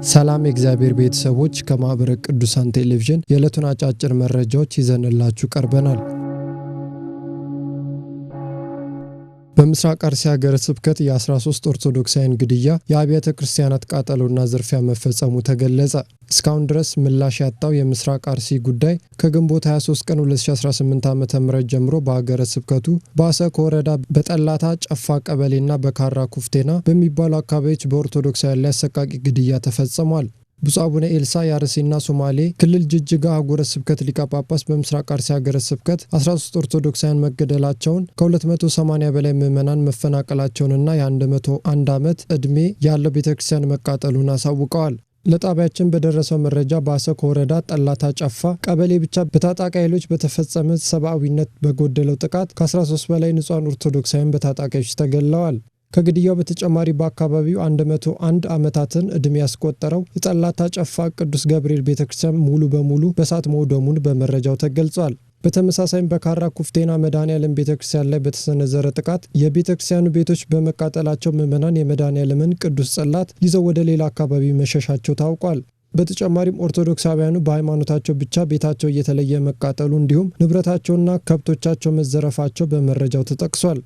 ሰላም የእግዚአብሔር ቤተሰቦች ከማህበረ ቅዱሳን ቴሌቪዥን የዕለቱን አጫጭር መረጃዎች ይዘንላችሁ ቀርበናል። በምስራቅ አርሲ ሀገረ ስብከት የ13 ኦርቶዶክሳውያን ግድያ፣ የአብያተ ክርስቲያናት ቃጠሎና ዝርፊያ መፈጸሙ ተገለጸ። እስካሁን ድረስ ምላሽ ያጣው የምስራቅ አርሲ ጉዳይ ከግንቦት 23 ቀን 2018 ዓ.ም ጀምሮ በሀገረ ስብከቱ በአሰኮ ወረዳ በጠላታ ጨፋ ቀበሌና በካራ ኩፍቴና በሚባሉ አካባቢዎች በኦርቶዶክሳውያን ላይ አሰቃቂ ግድያ ተፈጽሟል። ብፁዕ አቡነ ኤልሳ የአርሲና ሶማሌ ክልል ጅጅጋ አህጉረ ስብከት ሊቀ ጳጳስ በምስራቅ አርሲ ሀገረ ስብከት 13 ኦርቶዶክሳውያን መገደላቸውን፣ ከ280 በላይ ምዕመናን መፈናቀላቸውንና የ101 ዓመት ዕድሜ ያለው ቤተክርስቲያን መቃጠሉን አሳውቀዋል። ለጣቢያችን በደረሰው መረጃ በአሰኮ ወረዳ ጠላታ ጨፋ ቀበሌ ብቻ በታጣቂ ኃይሎች በተፈጸመ ሰብአዊነት በጎደለው ጥቃት ከ13 በላይ ንጹሃን ኦርቶዶክሳውያን በታጣቂዎች ተገድለዋል። ከግድያው በተጨማሪ በአካባቢው 101 ዓመታትን ዕድሜ ያስቆጠረው የጠላታ ጨፋ ቅዱስ ገብርኤል ቤተክርስቲያን ሙሉ በሙሉ በእሳት መውደሙን በመረጃው ተገልጿል። በተመሳሳይም በካራ ኩፍቴና መድኃኔዓለም ቤተክርስቲያን ላይ በተሰነዘረ ጥቃት የቤተክርስቲያኑ ቤቶች በመቃጠላቸው ምዕመናን የመድኃኔዓለምን ቅዱስ ጽላት ይዘው ወደ ሌላ አካባቢ መሸሻቸው ታውቋል። በተጨማሪም ኦርቶዶክሳውያኑ በሃይማኖታቸው ብቻ ቤታቸው እየተለየ መቃጠሉ እንዲሁም ንብረታቸውና ከብቶቻቸው መዘረፋቸው በመረጃው ተጠቅሷል።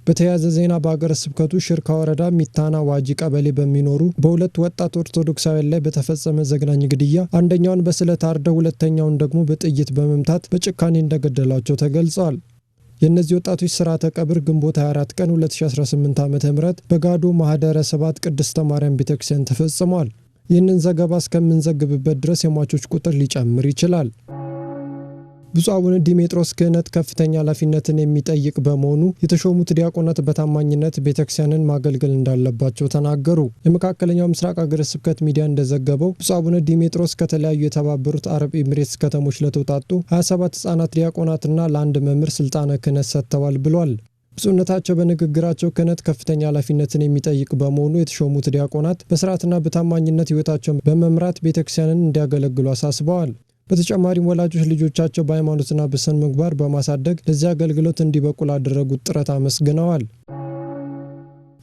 በተያያዘ ዜና በሀገረ ስብከቱ ሽርካ ወረዳ ሚታና ዋጂ ቀበሌ በሚኖሩ በሁለት ወጣት ኦርቶዶክሳውያን ላይ በተፈጸመ ዘግናኝ ግድያ አንደኛውን በስለት አርደው ሁለተኛውን ደግሞ በጥይት በመምታት በጭካኔ እንደገደላቸው ተገልጿል። የእነዚህ ወጣቶች ስርዓተ ቀብር ግንቦት 24 ቀን 2018 ዓ.ም በጋዶ ማህደረ ሰባት ቅድስተ ማርያም ቤተክርስቲያን ተፈጽሟል። ይህንን ዘገባ እስከምንዘግብበት ድረስ የሟቾች ቁጥር ሊጨምር ይችላል። ብፁዕ አቡነ ዲሜጥሮስ ክህነት ከፍተኛ ኃላፊነትን የሚጠይቅ በመሆኑ የተሾሙት ዲያቆናት በታማኝነት ቤተክርስቲያንን ማገልገል እንዳለባቸው ተናገሩ። የመካከለኛው ምስራቅ ሀገረ ስብከት ሚዲያ እንደዘገበው ብፁዕ አቡነ ዲሜጥሮስ ከተለያዩ የተባበሩት አረብ ኤሚሬትስ ከተሞች ለተውጣጡ 27 ህጻናት ዲያቆናትና ለአንድ መምህር ስልጣነ ክህነት ሰጥተዋል ብሏል። ብፁዕነታቸው በንግግራቸው ክህነት ከፍተኛ ኃላፊነትን የሚጠይቅ በመሆኑ የተሾሙት ዲያቆናት በስርዓትና በታማኝነት ህይወታቸውን በመምራት ቤተክርስቲያንን እንዲያገለግሉ አሳስበዋል። በተጨማሪም ወላጆች ልጆቻቸው በሃይማኖትና በስነ ምግባር በማሳደግ ለዚህ አገልግሎት እንዲበቁ ላደረጉት ጥረት አመስግነዋል።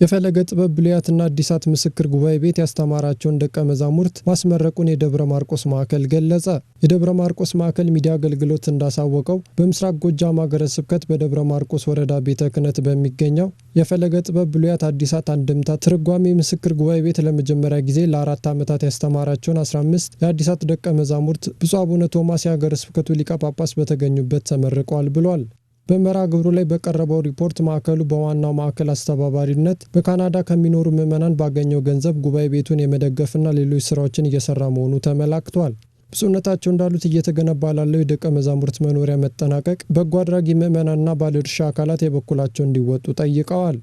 የፈለገ ጥበብ ብሉያትና አዲሳት ምስክር ጉባኤ ቤት ያስተማራቸውን ደቀ መዛሙርት ማስመረቁን የደብረ ማርቆስ ማዕከል ገለጸ። የደብረ ማርቆስ ማዕከል ሚዲያ አገልግሎት እንዳሳወቀው በምስራቅ ጎጃም ሀገረ ስብከት በደብረ ማርቆስ ወረዳ ቤተ ክህነት በሚገኘው የፈለገ ጥበብ ብሉያት አዲሳት አንድምታ ትርጓሜ ምስክር ጉባኤ ቤት ለመጀመሪያ ጊዜ ለ4 ዓመታት ያስተማራቸውን 15 የአዲሳት ደቀ መዛሙርት ብፁዕ አቡነ ቶማስ የሀገረ ስብከቱ ሊቀ ጳጳስ በተገኙበት ተመርቀዋል ብሏል። በመርሃ ግብሩ ላይ በቀረበው ሪፖርት ማዕከሉ በዋናው ማዕከል አስተባባሪነት በካናዳ ከሚኖሩ ምዕመናን ባገኘው ገንዘብ ጉባኤ ቤቱን የመደገፍና ሌሎች ስራዎችን እየሰራ መሆኑ ተመላክቷል። ብፁዕነታቸው እንዳሉት እየተገነባ ላለው የደቀ መዛሙርት መኖሪያ መጠናቀቅ በጎ አድራጊ ምዕመናንና ባለድርሻ አካላት የበኩላቸው እንዲወጡ ጠይቀዋል።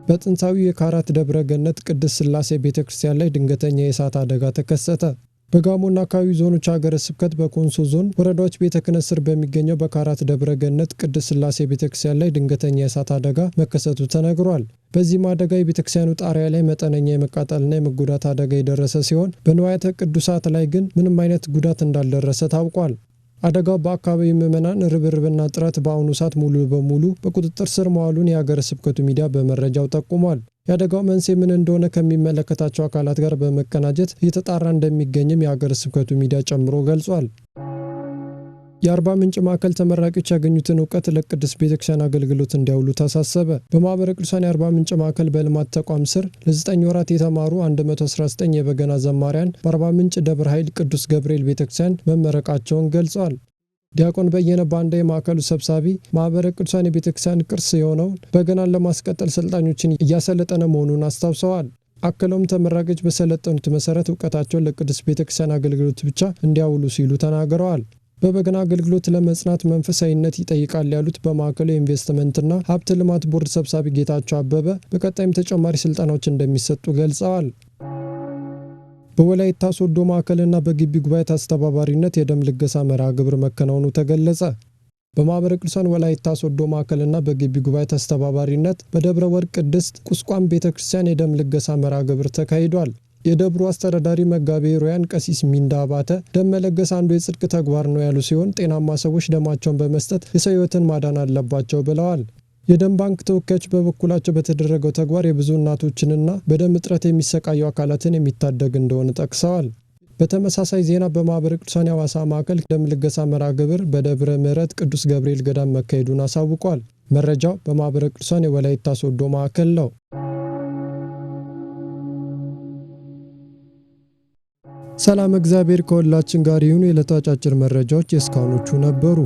በጥንታዊው የካራት ደብረ ገነት ቅድስት ሥላሴ ቤተክርስቲያን ላይ ድንገተኛ የእሳት አደጋ ተከሰተ። በጋሞና አካባቢ ዞኖች ሀገረ ስብከት በኮንሶ ዞን ወረዳዎች ቤተ ክህነት ስር በሚገኘው በካራት ደብረ ገነት ቅድስት ሥላሴ ቤተክርስቲያን ላይ ድንገተኛ የእሳት አደጋ መከሰቱ ተነግሯል። በዚህም አደጋ የቤተክርስቲያኑ ጣሪያ ላይ መጠነኛ የመቃጠልና የመጎዳት አደጋ የደረሰ ሲሆን በንዋያተ ቅዱሳት ላይ ግን ምንም አይነት ጉዳት እንዳልደረሰ ታውቋል። አደጋው በአካባቢው ምዕመናን ርብርብና ጥረት በአሁኑ ሰዓት ሙሉ በሙሉ በቁጥጥር ስር መዋሉን የሀገረ ስብከቱ ሚዲያ በመረጃው ጠቁሟል። የአደጋው መንስኤ ምን እንደሆነ ከሚመለከታቸው አካላት ጋር በመቀናጀት እየተጣራ እንደሚገኝም የሀገረ ስብከቱ ሚዲያ ጨምሮ ገልጿል። የአርባ ምንጭ ማዕከል ተመራቂዎች ያገኙትን እውቀት ለቅድስት ቤተክርስቲያን አገልግሎት እንዲያውሉ ታሳሰበ። በማህበረ ቅዱሳን የአርባ ምንጭ ማዕከል በልማት ተቋም ስር ለ9 ወራት የተማሩ 119 የበገና ዘማሪያን በአርባ ምንጭ ደብረ ኃይል ቅዱስ ገብርኤል ቤተክርስቲያን መመረቃቸውን ገልጿል። ዲያቆን በየነ ባንዳ የማዕከሉ ሰብሳቢ ማህበረ ቅዱሳን የቤተክርስቲያን ቅርስ የሆነውን በገናን ለማስቀጠል ሰልጣኞችን እያሰለጠነ መሆኑን አስታውሰዋል። አክለውም ተመራቂዎች በሰለጠኑት መሰረት እውቀታቸውን ለቅድስት ቤተክርስቲያን አገልግሎት ብቻ እንዲያውሉ ሲሉ ተናግረዋል። በበገና አገልግሎት ለመጽናት መንፈሳዊነት ይጠይቃል ያሉት በማዕከሉ የኢንቨስትመንትና ሀብት ልማት ቦርድ ሰብሳቢ ጌታቸው አበበ በቀጣይም ተጨማሪ ስልጠናዎች እንደሚሰጡ ገልጸዋል። በወላይታ ሶዶ ማዕከልና በግቢ ጉባኤ አስተባባሪነት የደም ልገሳ መርሃ ግብር መከናወኑ ተገለጸ። በማህበረ ቅዱሳን ወላይታ ሶዶ ማዕከልና በግቢ ጉባኤ አስተባባሪነት በደብረ ወርቅ ቅድስት ቁስቋም ቤተክርስቲያን የደም ልገሳ መርሃ ግብር ተካሂዷል። የደብሩ አስተዳዳሪ መጋቤ ሮያን ቀሲስ ሚንዳ አባተ ደም መለገስ አንዱ የጽድቅ ተግባር ነው ያሉ ሲሆን ጤናማ ሰዎች ደማቸውን በመስጠት የሰው ሕይወትን ማዳን አለባቸው ብለዋል። የደም ባንክ ተወካዮች በበኩላቸው በተደረገው ተግባር የብዙ እናቶችንና በደም እጥረት የሚሰቃዩ አካላትን የሚታደግ እንደሆነ ጠቅሰዋል። በተመሳሳይ ዜና በማኅበረ ቅዱሳን የሐዋሳ ማዕከል ደም ልገሳ መርሃ ግብር በደብረ ምሕረት ቅዱስ ገብርኤል ገዳም መካሄዱን አሳውቋል። መረጃው በማኅበረ ቅዱሳን የወላይታ ሶዶ ማዕከል ነው። ሰላም እግዚአብሔር ከሁላችን ጋር ይሁን። የዕለቱ አጫጭር መረጃዎች የእስካሁኖቹ ነበሩ።